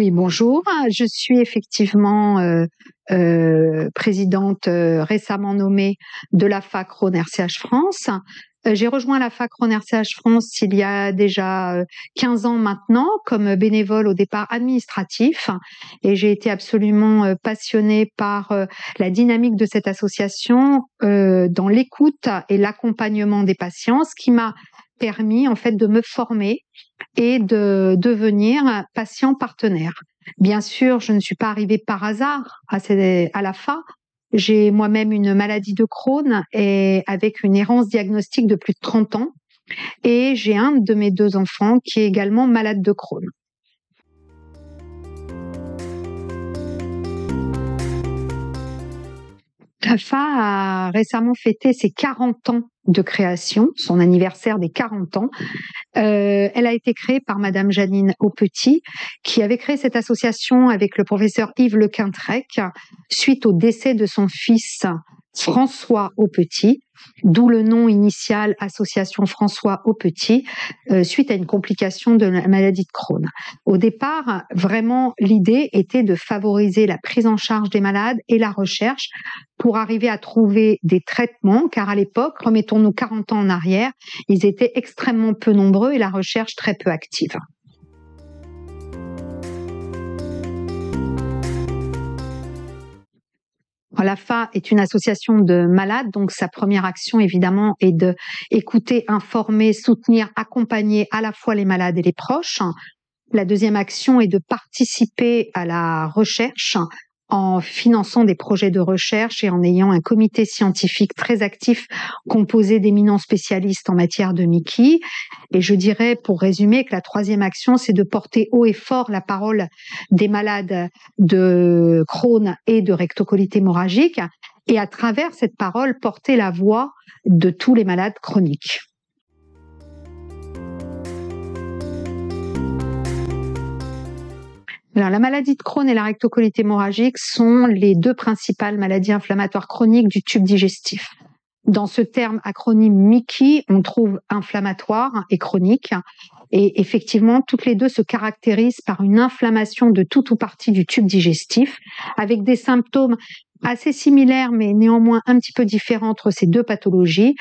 Oui, bonjour. Je suis effectivement présidente récemment nommée de la FAC Rhône-RCH France. J'ai rejoint la FAC Rhône-RCH France il y a déjà 15 ans maintenant comme bénévole au départ administratif, et j'ai été absolument passionnée par la dynamique de cette association dans l'écoute et l'accompagnement des patients, ce qui m'a permis en fait de me former et de devenir patient partenaire. Bien sûr, je ne suis pas arrivée par hasard à la FA. J'ai moi-même une maladie de Crohn et avec une errance diagnostique de plus de 30 ans. Et j'ai un de mes 2 enfants qui est également malade de Crohn. La FA a récemment fêté ses 40 ans de création, son anniversaire des 40 ans. Elle a été créée par Madame Janine Aupetit, qui avait créé cette association avec le professeur Yves Lequintrec suite au décès de son fils François Aupetit, d'où le nom initial Association François Aupetit, suite à une complication de la maladie de Crohn. Au départ, vraiment, l'idée était de favoriser la prise en charge des malades et la recherche pour arriver à trouver des traitements, car à l'époque, remettons-nous 40 ans en arrière, ils étaient extrêmement peu nombreux et la recherche très peu active. La FA est une association de malades, donc sa première action évidemment est de écouter, informer, soutenir, accompagner à la fois les malades et les proches. La deuxième action est de participer à la recherche en finançant des projets de recherche et en ayant un comité scientifique très actif composé d'éminents spécialistes en matière de Mickey. Et je dirais, pour résumer, que la troisième action, c'est de porter haut et fort la parole des malades de Crohn et de rectocolite hémorragique, et à travers cette parole, porter la voix de tous les malades chroniques. Alors, la maladie de Crohn et la rectocolite hémorragique sont les 2 principales maladies inflammatoires chroniques du tube digestif. Dans ce terme acronyme MICI, on trouve inflammatoire et chronique. Et effectivement, toutes les 2 se caractérisent par une inflammation de tout ou partie du tube digestif, avec des symptômes assez similaires, mais néanmoins un petit peu différents entre ces 2 pathologies,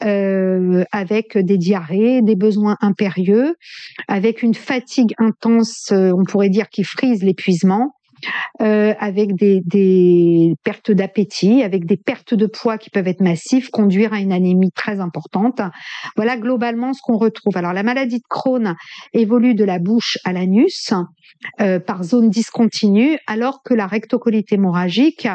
avec des diarrhées, des besoins impérieux, avec une fatigue intense, on pourrait dire, qui frise l'épuisement, avec des pertes d'appétit, avec des pertes de poids qui peuvent être massives, conduire à une anémie très importante. Voilà globalement ce qu'on retrouve. Alors, la maladie de Crohn évolue de la bouche à l'anus par zone discontinue, alors que la rectocolite hémorragique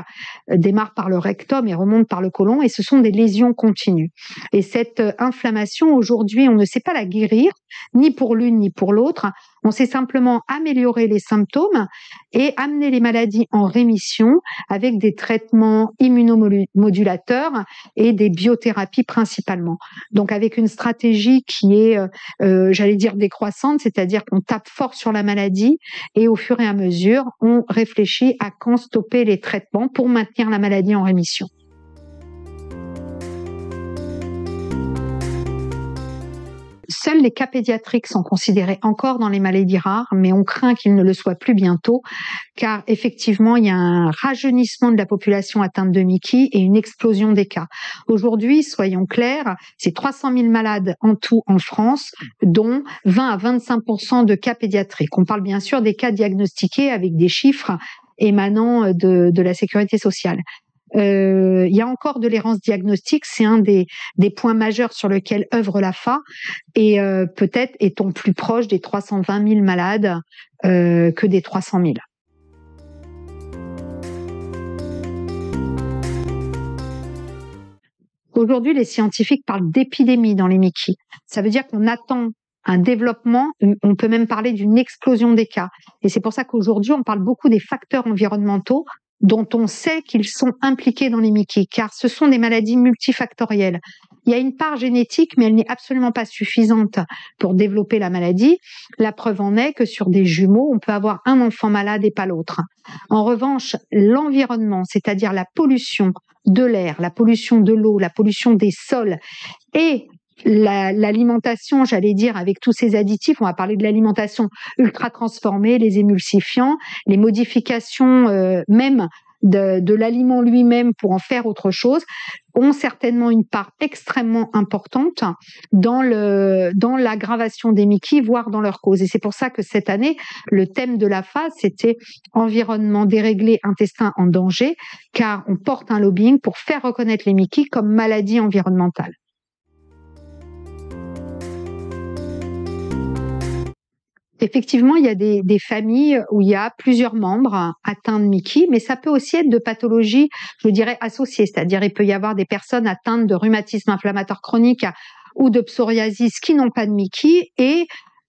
démarre par le rectum et remonte par le côlon, et ce sont des lésions continues. Et cette inflammation, aujourd'hui, on ne sait pas la guérir, ni pour l'une ni pour l'autre. On sait simplement améliorer les symptômes et amener les maladies en rémission avec des traitements immunomodulateurs et des biothérapies principalement. Donc avec une stratégie qui est, j'allais dire, décroissante, c'est-à-dire qu'on tape fort sur la maladie et au fur et à mesure, on réfléchit à quand stopper les traitements pour maintenir la maladie en rémission. Seuls les cas pédiatriques sont considérés encore dans les maladies rares, mais on craint qu'ils ne le soient plus bientôt, car effectivement, il y a un rajeunissement de la population atteinte de Mickey et une explosion des cas. Aujourd'hui, soyons clairs, c'est 300 000 malades en tout en France, dont 20 à 25% de cas pédiatriques. On parle bien sûr des cas diagnostiqués avec des chiffres émanant de la sécurité sociale. Il y a encore de l'errance diagnostique, c'est un des points majeurs sur lesquels œuvre la FA, et peut-être est-on plus proche des 320 000 malades que des 300 000. Aujourd'hui, les scientifiques parlent d'épidémie dans les Mickey. Ça veut dire qu'on attend un développement, on peut même parler d'une explosion des cas. Et c'est pour ça qu'aujourd'hui, on parle beaucoup des facteurs environnementaux dont on sait qu'ils sont impliqués dans les Mickey, car ce sont des maladies multifactorielles. Il y a une part génétique, mais elle n'est absolument pas suffisante pour développer la maladie. La preuve en est que sur des jumeaux, on peut avoir un enfant malade et pas l'autre. En revanche, l'environnement, c'est-à-dire la pollution de l'air, la pollution de l'eau, la pollution des sols et l'alimentation, j'allais dire, avec tous ces additifs, on va parler de l'alimentation ultra transformée, les émulsifiants, les modifications même de l'aliment lui-même pour en faire autre chose, ont certainement une part extrêmement importante dans l'aggravation des Mickey, voire dans leur cause. Et c'est pour ça que cette année, le thème de la phase, c'était environnement déréglé, intestin en danger, car on porte un lobbying pour faire reconnaître les Mickey comme maladie environnementale. Effectivement, il y a des familles où il y a plusieurs membres atteints de Mickey, mais ça peut aussi être de pathologies, je dirais, associées. C'est-à-dire, il peut y avoir des personnes atteintes de rhumatisme inflammatoire chronique ou de psoriasis qui n'ont pas de Mickey et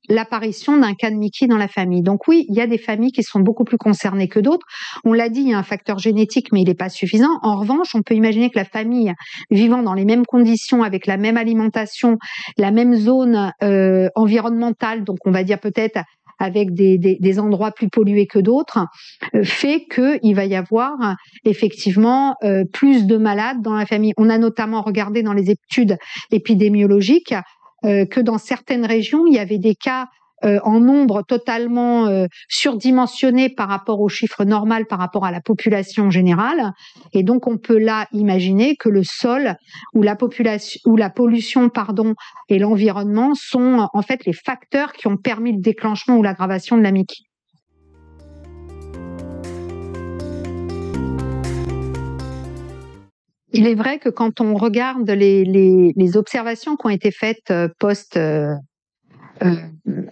l'apparition d'un cas de Mickey dans la famille. Donc oui, il y a des familles qui sont beaucoup plus concernées que d'autres. On l'a dit, il y a un facteur génétique, mais il n'est pas suffisant. En revanche, on peut imaginer que la famille vivant dans les mêmes conditions, avec la même alimentation, la même zone environnementale, donc on va dire peut-être avec des endroits plus pollués que d'autres, fait qu'il va y avoir effectivement plus de malades dans la famille. On a notamment regardé dans les études épidémiologiques que dans certaines régions, il y avait des cas en nombre totalement surdimensionné par rapport au chiffre normal, par rapport à la population générale. Et donc, on peut là imaginer que le sol ou la pollution, et l'environnement sont en fait les facteurs qui ont permis le déclenchement ou l'aggravation de la Mickey. Il est vrai que quand on regarde les observations qui ont été faites post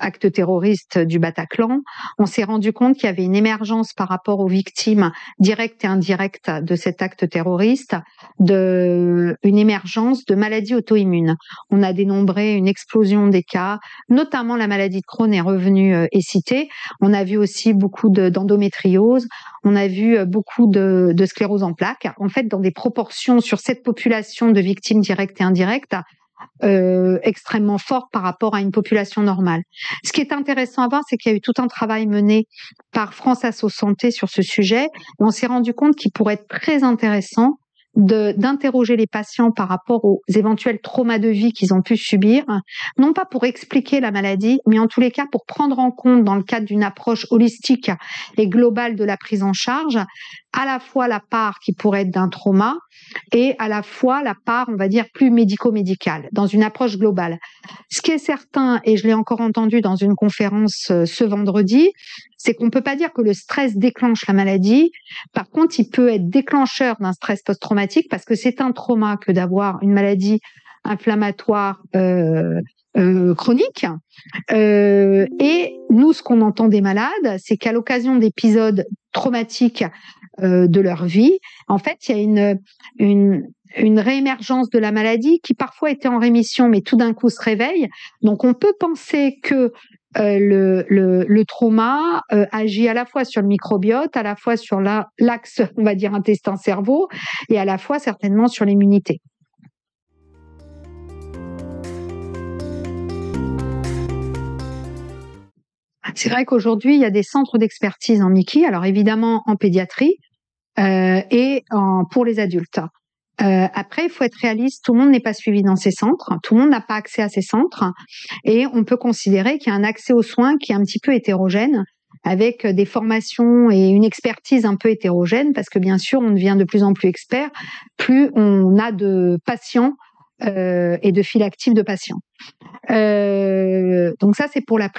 acte terroriste du Bataclan, on s'est rendu compte qu'il y avait une émergence par rapport aux victimes directes et indirectes de cet acte terroriste, une émergence de maladies auto-immunes. On a dénombré une explosion des cas, notamment la maladie de Crohn est revenue et citée. On a vu aussi beaucoup d'endométriose, on a vu beaucoup de sclérose en plaques. En fait, dans des proportions sur cette population de victimes directes et indirectes, extrêmement fort par rapport à une population normale. Ce qui est intéressant à voir, c'est qu'il y a eu tout un travail mené par France Asso Santé sur ce sujet, et on s'est rendu compte qu'il pourrait être très intéressant d'interroger les patients par rapport aux éventuels traumas de vie qu'ils ont pu subir, non pas pour expliquer la maladie, mais en tous les cas pour prendre en compte, dans le cadre d'une approche holistique et globale de la prise en charge, à la fois la part qui pourrait être d'un trauma et à la fois la part, on va dire, plus médico-médicale, dans une approche globale. Ce qui est certain, et je l'ai encore entendu dans une conférence ce vendredi, c'est qu'on ne peut pas dire que le stress déclenche la maladie. Par contre, il peut être déclencheur d'un stress post-traumatique parce que c'est un trauma que d'avoir une maladie inflammatoire chronique. Et nous, ce qu'on entend des malades, c'est qu'à l'occasion d'épisodes traumatiques de leur vie, en fait, il y a une réémergence de la maladie qui parfois était en rémission, mais tout d'un coup se réveille. Donc, on peut penser que le trauma agit à la fois sur le microbiote, à la fois sur l'axe, on va dire, intestin-cerveau, et à la fois certainement sur l'immunité. C'est vrai qu'aujourd'hui, il y a des centres d'expertise en Mickey, alors évidemment en pédiatrie pour les adultes. Après, il faut être réaliste, tout le monde n'est pas suivi dans ces centres, tout le monde n'a pas accès à ces centres, et on peut considérer qu'il y a un accès aux soins qui est un petit peu hétérogène, avec des formations et une expertise un peu hétérogène, parce que bien sûr, on devient de plus en plus expert, plus on a de patients et de fil actif de patients. Donc ça, c'est pour la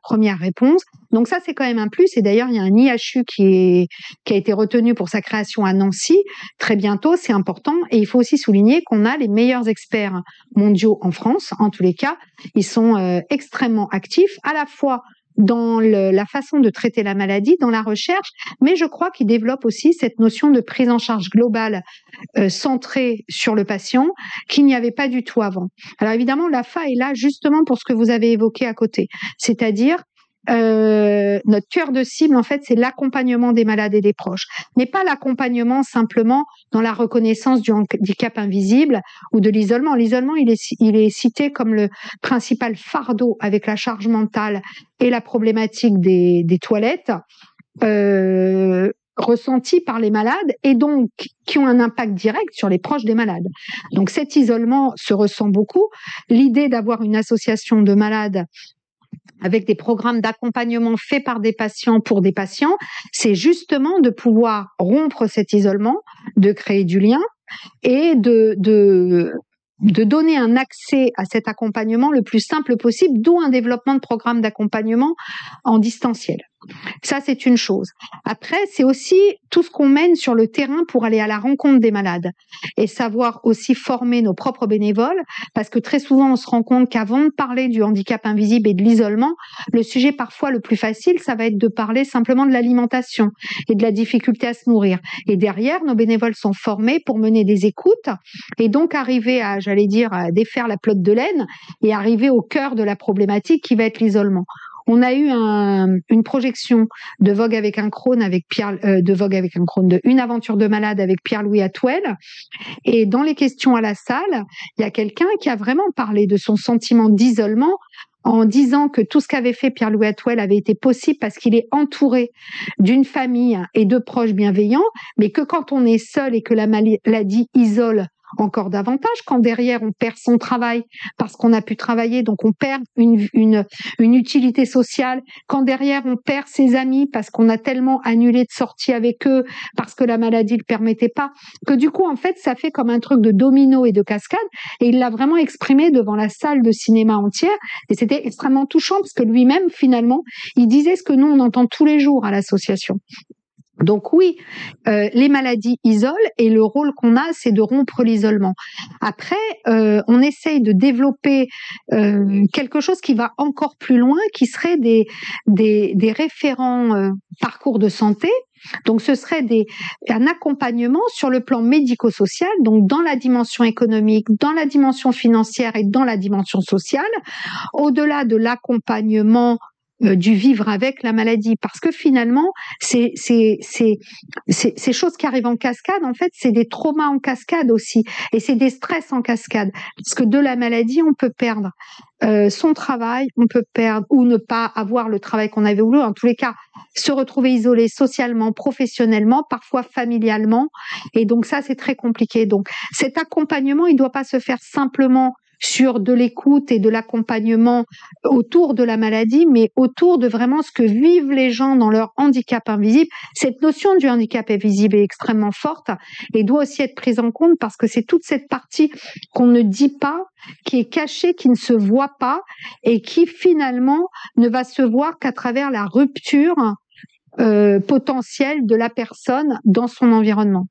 première réponse. Donc ça, c'est quand même un plus. Et d'ailleurs, il y a un IHU qui a été retenu pour sa création à Nancy très bientôt. C'est important. Et il faut aussi souligner qu'on a les meilleurs experts mondiaux en France. En tous les cas, ils sont extrêmement actifs, à la fois dans la façon de traiter la maladie, dans la recherche, mais je crois qu'ils développent aussi cette notion de prise en charge globale centrée sur le patient qu'il n'y avait pas du tout avant. Alors évidemment, l'AFA est là justement pour ce que vous avez évoqué à côté, c'est-à-dire notre cœur de cible, en fait, c'est l'accompagnement des malades et des proches, mais pas l'accompagnement simplement dans la reconnaissance du handicap invisible ou de l'isolement. L'isolement, il est cité comme le principal fardeau avec la charge mentale et la problématique des toilettes. ressentis par les malades et donc qui ont un impact direct sur les proches des malades. Donc cet isolement se ressent beaucoup. L'idée d'avoir une association de malades avec des programmes d'accompagnement faits par des patients pour des patients, c'est justement de pouvoir rompre cet isolement, de créer du lien et de donner un accès à cet accompagnement le plus simple possible, d'où un développement de programmes d'accompagnement en distanciel. Ça, c'est une chose. Après, c'est aussi tout ce qu'on mène sur le terrain pour aller à la rencontre des malades et savoir aussi former nos propres bénévoles, parce que très souvent, on se rend compte qu'avant de parler du handicap invisible et de l'isolement, le sujet parfois le plus facile, ça va être de parler simplement de l'alimentation et de la difficulté à se nourrir. Et derrière, nos bénévoles sont formés pour mener des écoutes et donc arriver à, j'allais dire, à défaire la pelote de laine et arriver au cœur de la problématique qui va être l'isolement. On a eu une projection de Vogue avec un crâne de Une aventure de malade avec Pierre-Louis Atwell. Et dans les questions à la salle, il y a quelqu'un qui a vraiment parlé de son sentiment d'isolement en disant que tout ce qu'avait fait Pierre-Louis Atwell avait été possible parce qu'il est entouré d'une famille et de proches bienveillants, mais que quand on est seul et que la maladie isole encore davantage, quand derrière on perd son travail parce qu'on a pu travailler, donc on perd une utilité sociale, quand derrière on perd ses amis parce qu'on a tellement annulé de sorties avec eux parce que la maladie le permettait pas, que du coup en fait ça fait comme un truc de domino et de cascade, et il l'a vraiment exprimé devant la salle de cinéma entière, et c'était extrêmement touchant parce que lui-même finalement il disait ce que nous on entend tous les jours à l'association. Donc oui, les maladies isolent et le rôle qu'on a, c'est de rompre l'isolement. Après, on essaye de développer quelque chose qui va encore plus loin, qui serait des référents parcours de santé. Donc ce serait un accompagnement sur le plan médico-social, donc dans la dimension économique, dans la dimension financière et dans la dimension sociale, au-delà de l'accompagnement du vivre avec la maladie, parce que finalement ces choses qui arrivent en cascade, en fait c'est des traumas en cascade aussi, et c'est des stress en cascade, parce que de la maladie on peut perdre son travail, on peut perdre ou ne pas avoir le travail qu'on avait voulu, en tous les cas se retrouver isolé socialement, professionnellement, parfois familialement, et donc ça c'est très compliqué. Donc cet accompagnement il doit pas se faire simplement sur de l'écoute et de l'accompagnement autour de la maladie, mais autour de vraiment ce que vivent les gens dans leur handicap invisible. Cette notion du handicap invisible est extrêmement forte et doit aussi être prise en compte, parce que c'est toute cette partie qu'on ne dit pas, qui est cachée, qui ne se voit pas et qui finalement ne va se voir qu'à travers la rupture potentielle de la personne dans son environnement.